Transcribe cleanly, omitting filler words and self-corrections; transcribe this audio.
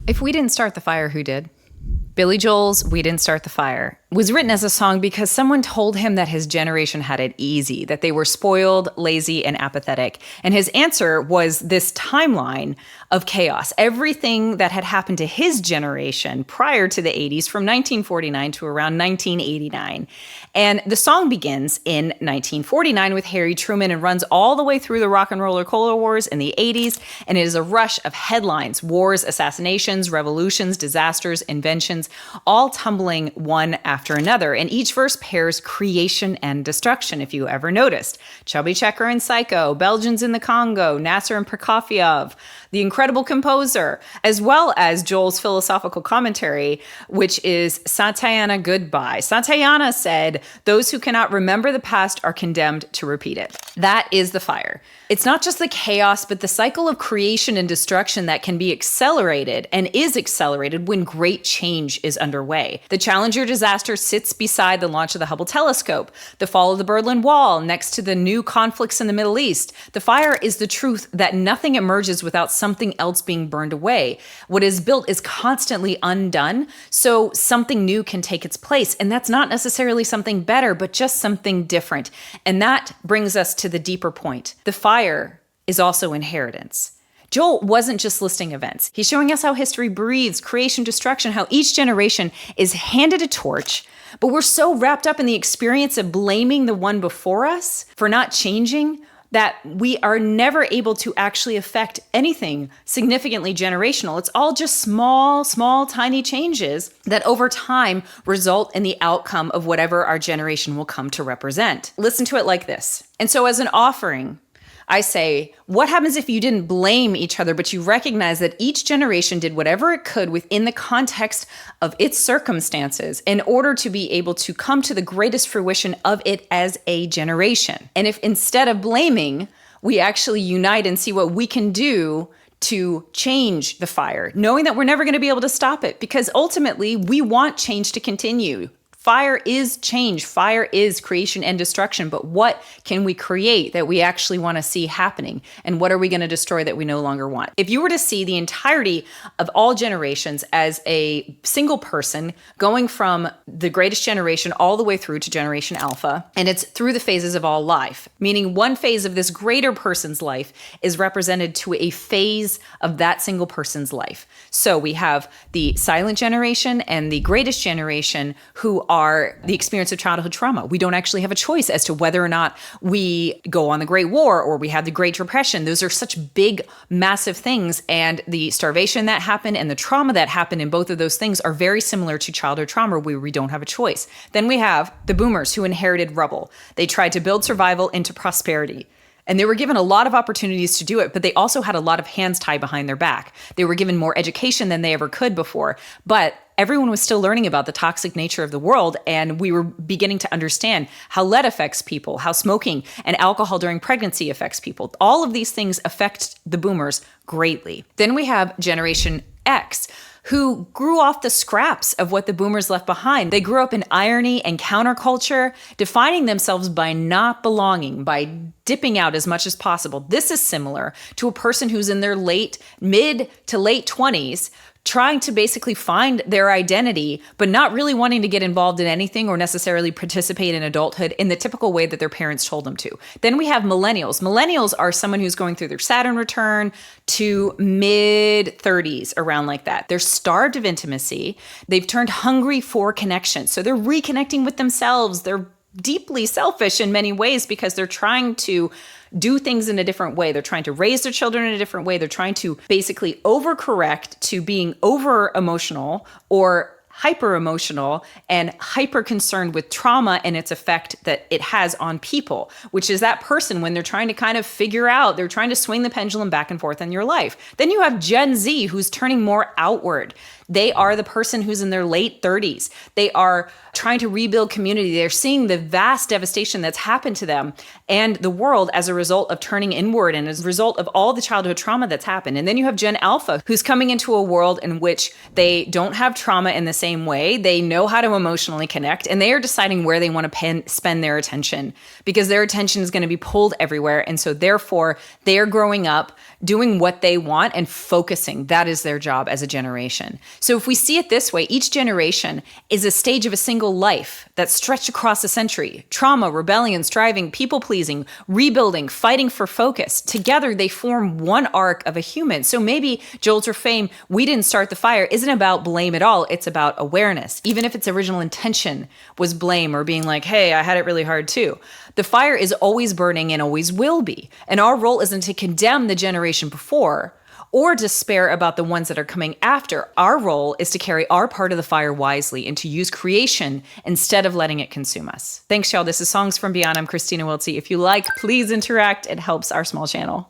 If we didn't start the fire, who did? Billy Joel's We Didn't Start the Fire was written as a song because someone told him that his generation had it easy, that they were spoiled, lazy, and apathetic. And his answer was this timeline of chaos. Everything that had happened to his generation prior to the 80s from 1949 to around 1989. And the song begins in 1949 with Harry Truman and runs all the way through the rock and roller cola wars in the 80s. And it is a rush of headlines, wars, assassinations, revolutions, disasters, inventions, all tumbling one after another. And each verse pairs creation and destruction, if you ever noticed. Chubby Checker and Psycho, Belgians in the Congo, Nasser and Prokofiev, The Incredible Composer, as well as Joel's philosophical commentary, which is Santayana Goodbye. Santayana said, "Those who cannot remember the past are condemned to repeat it." That is the fire. It's not just the chaos, but the cycle of creation and destruction that can be accelerated and is accelerated when great change is underway. The Challenger disaster sits beside the launch of the Hubble telescope, the fall of the Berlin Wall next to the new conflicts in the Middle East. The fire is the truth that nothing emerges without something else being burned away. What is built is constantly undone, so something new can take its place. And that's not necessarily something better, but just something different. And that brings us to the deeper point. The fire is also inheritance. Joel wasn't just listing events. He's showing us how history breathes, creation, destruction, how each generation is handed a torch, but we're so wrapped up in the experience of blaming the one before us for not changing that we are never able to actually affect anything significantly generational. It's all just small, tiny changes that over time result in the outcome of whatever our generation will come to represent. Listen to it like this. And so as an offering, I say, what happens if you didn't blame each other, but you recognize that each generation did whatever it could within the context of its circumstances in order to be able to come to the greatest fruition of it as a generation? And if instead of blaming, we actually unite and see what we can do to change the fire, knowing that we're never going to be able to stop it, because ultimately we want change to continue. Fire is change. Fire is creation and destruction. But what can we create that we actually want to see happening? And what are we going to destroy that we no longer want? If you were to see the entirety of all generations as a single person going from the greatest generation all the way through to generation alpha, and it's through the phases of all life, meaning one phase of this greater person's life is represented to a phase of that single person's life. So we have the silent generation and the greatest generation, who are the experience of childhood trauma. We don't actually have a choice as to whether or not we go on the Great War or we have the Great Depression. Those are such big, massive things. And the starvation that happened and the trauma that happened in both of those things are very similar to childhood trauma, where we don't have a choice. Then we have the boomers who inherited rubble. They tried to build survival into prosperity. And they were given a lot of opportunities to do it, but they also had a lot of hands tied behind their back. They were given more education than they ever could before. But everyone was still learning about the toxic nature of the world, and we were beginning to understand how lead affects people, how smoking and alcohol during pregnancy affects people. All of these things affect the boomers greatly. Then we have Generation X, who grew off the scraps of what the boomers left behind. They grew up in irony and counterculture, defining themselves by not belonging, by dipping out as much as possible. This is similar to a person who's in their mid to late 20s, trying to basically find their identity, but not really wanting to get involved in anything or necessarily participate in adulthood in the typical way that their parents told them to. Then we have millennials. Millennials are someone who's going through their Saturn return to mid 30s, around like that. They're starved of intimacy. They've turned hungry for connection. So they're reconnecting with themselves. They're deeply selfish in many ways because they're trying to do things in a different way. They're trying to raise their children in a different way. They're trying to basically overcorrect to being over emotional or hyper emotional and hyper concerned with trauma and its effect that it has on people, which is that person when they're trying to kind of figure out, they're trying to swing the pendulum back and forth in your life. Then you have Gen Z, who's turning more outward. They are the person who's in their late 30s. They are trying to rebuild community. They're seeing the vast devastation that's happened to them and the world as a result of turning inward and as a result of all the childhood trauma that's happened. And then you have Gen Alpha, who's coming into a world in which they don't have trauma in the same way. They know how to emotionally connect, and they are deciding where they want to spend their attention because their attention is going to be pulled everywhere. And so therefore, they are growing up doing what they want and focusing. That is their job as a generation. So if we see it this way, each generation is a stage of a single life that's stretched across a century. Trauma, rebellion, striving, people-pleasing, rebuilding, fighting for focus. Together, they form one arc of a human. So maybe Joel's refrain, "We didn't start the fire," isn't about blame at all. It's about awareness. Even if its original intention was blame or being like, hey, I had it really hard too. The fire is always burning and always will be. And our role isn't to condemn the generation before or despair about the ones that are coming after. Our role is to carry our part of the fire wisely and to use creation instead of letting it consume us. Thanks, y'all. This is Songs from Beyond. I'm Christina Wiltsey. If you like, please interact. It helps our small channel.